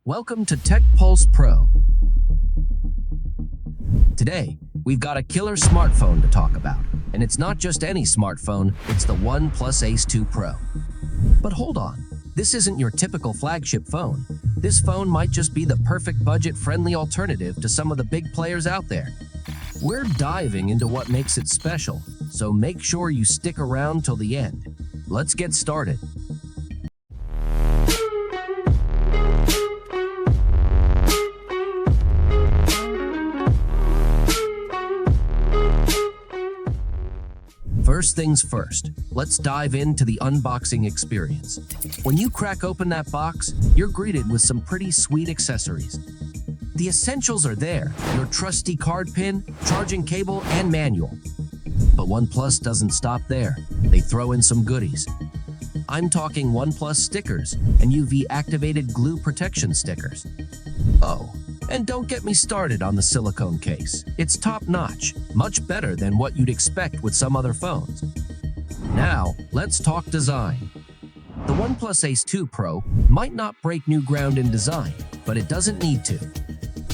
Welcome to Tech Pulse Pro. Today, we've got a killer smartphone to talk about. And it's not just any smartphone, it's the OnePlus Ace 2 Pro. But hold on, this isn't your typical flagship phone. This phone might just be the perfect budget-friendly alternative to some of the big players out there. We're diving into what makes it special, so make sure you stick around till the end. Let's get started. First things first, let's dive into the unboxing experience. When you crack open that box, you're greeted with some pretty sweet accessories. The essentials are there, your trusty card pin, charging cable, and manual. But OnePlus doesn't stop there. They throw in some goodies. I'm talking OnePlus stickers and UV-activated glue protection stickers. Oh, and don't get me started on the silicone case. It's top-notch, much better than what you'd expect with some other phones. Now, let's talk design. The OnePlus Ace 2 Pro might not break new ground in design, but it doesn't need to.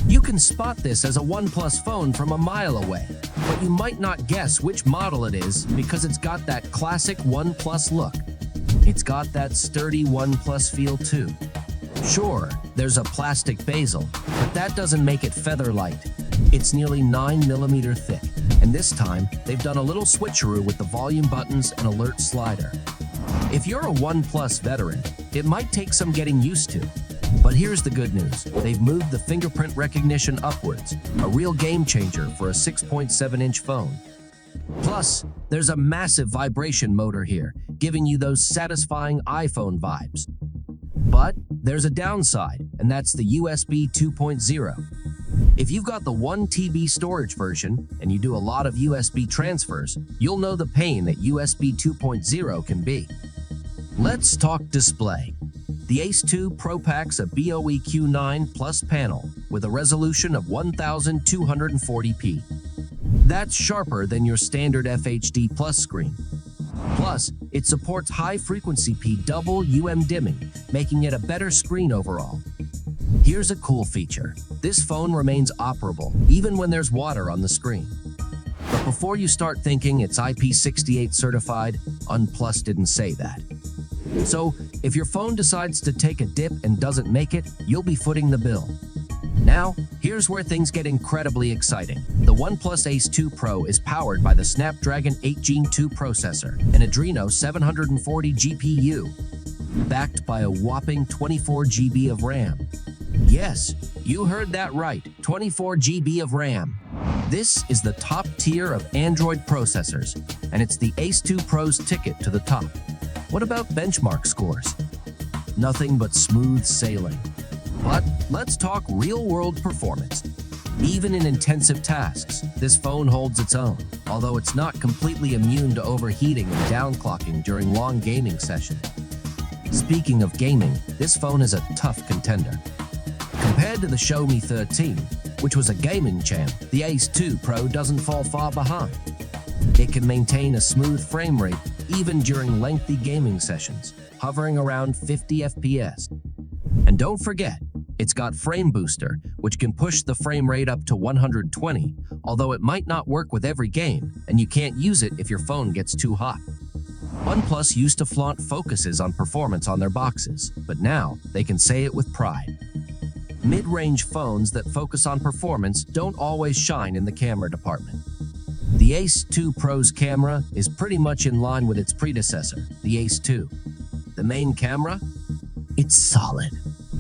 You can spot this as a OnePlus phone from a mile away, but you might not guess which model it is because it's got that classic OnePlus look. It's got that sturdy OnePlus feel too. Sure, there's a plastic bezel, but that doesn't make it feather-light. It's nearly 9mm thick, and this time, they've done a little switcheroo with the volume buttons and alert slider. If you're a OnePlus veteran, it might take some getting used to. But here's the good news. They've moved the fingerprint recognition upwards, a real game changer for a 6.7-inch phone. Plus, there's a massive vibration motor here, giving you those satisfying iPhone vibes. But there's a downside, and that's the USB 2.0. If you've got the 1 TB storage version and you do a lot of USB transfers, you'll know the pain that USB 2.0 can be. Let's talk display. The Ace 2 Pro packs a BOEQ9 Plus panel with a resolution of 1240p. That's sharper than your standard FHD Plus screen. Plus, it supports high-frequency PWM dimming, making it a better screen overall. Here's a cool feature. This phone remains operable, even when there's water on the screen. But before you start thinking it's IP68 certified, OnePlus didn't say that. So, if your phone decides to take a dip and doesn't make it, you'll be footing the bill. Now, here's where things get incredibly exciting. The OnePlus Ace 2 Pro is powered by the Snapdragon 8 Gen 2 processor, an Adreno 740 GPU, backed by a whopping 24 GB of RAM. Yes, you heard that right, 24 GB of RAM. This is the top tier of Android processors, and it's the Ace 2 Pro's ticket to the top. What about benchmark scores? Nothing but smooth sailing. But let's talk real-world performance. Even in intensive tasks, this phone holds its own, although it's not completely immune to overheating and downclocking during long gaming sessions. Speaking of gaming, this phone is a tough contender. Compared to the Xiaomi 13, which was a gaming champ, the Ace 2 Pro doesn't fall far behind. It can maintain a smooth frame rate even during lengthy gaming sessions, hovering around 50 FPS. And don't forget, it's got Frame Booster, which can push the frame rate up to 120, although it might not work with every game, and you can't use it if your phone gets too hot. OnePlus used to flaunt focuses on performance on their boxes, but now they can say it with pride. Mid-range phones that focus on performance don't always shine in the camera department. The Ace 2 Pro's camera is pretty much in line with its predecessor, the Ace 2. The main camera? It's solid.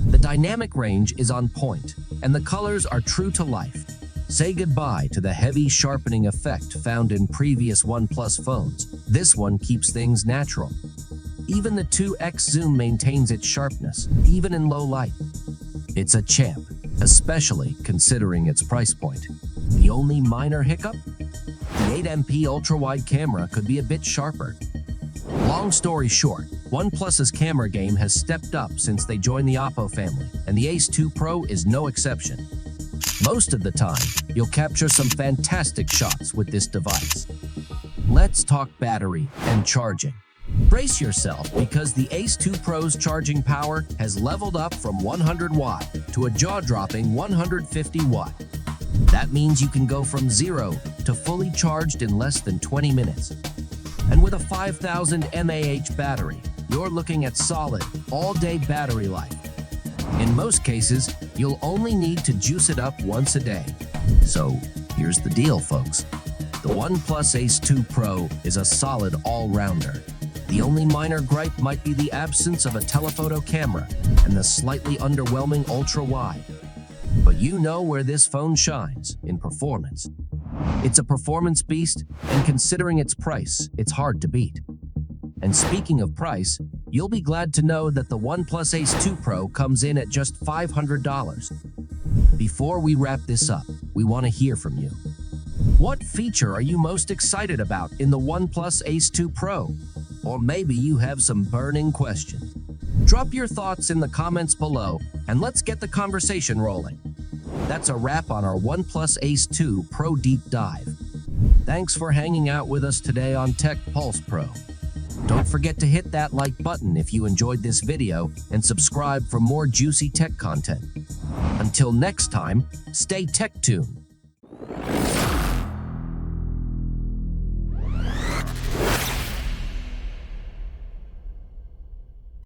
The dynamic range is on point, and the colors are true to life. Say goodbye to the heavy sharpening effect found in previous OnePlus phones. This one keeps things natural. Even the 2x zoom maintains its sharpness, even in low light. It's a champ, especially considering its price point. The only minor hiccup? The 8MP ultra-wide camera could be a bit sharper. Long story short, OnePlus's camera game has stepped up since they joined the Oppo family, and the Ace 2 Pro is no exception. Most of the time, you'll capture some fantastic shots with this device. Let's talk battery and charging. Brace yourself because the Ace 2 Pro's charging power has leveled up from 100 watt to a jaw-dropping 150 watt. That means you can go from 0 to fully charged in less than 20 minutes. And with a 5000 mAh battery, you're looking at solid, all-day battery life. In most cases, you'll only need to juice it up once a day. So here's the deal, folks. The OnePlus Ace 2 Pro is a solid all-rounder. The only minor gripe might be the absence of a telephoto camera and the slightly underwhelming ultra-wide. But you know where this phone shines, in performance. It's a performance beast, and considering its price, it's hard to beat. And speaking of price, you'll be glad to know that the OnePlus Ace 2 Pro comes in at just $500. Before we wrap this up, we want to hear from you. What feature are you most excited about in the OnePlus Ace 2 Pro? Or maybe you have some burning questions. Drop your thoughts in the comments below, and let's get the conversation rolling. That's a wrap on our OnePlus Ace 2 Pro Deep Dive. Thanks for hanging out with us today on Tech Pulse Pro. Don't forget to hit that like button if you enjoyed this video and subscribe for more juicy tech content. Until next time, stay tech-tuned.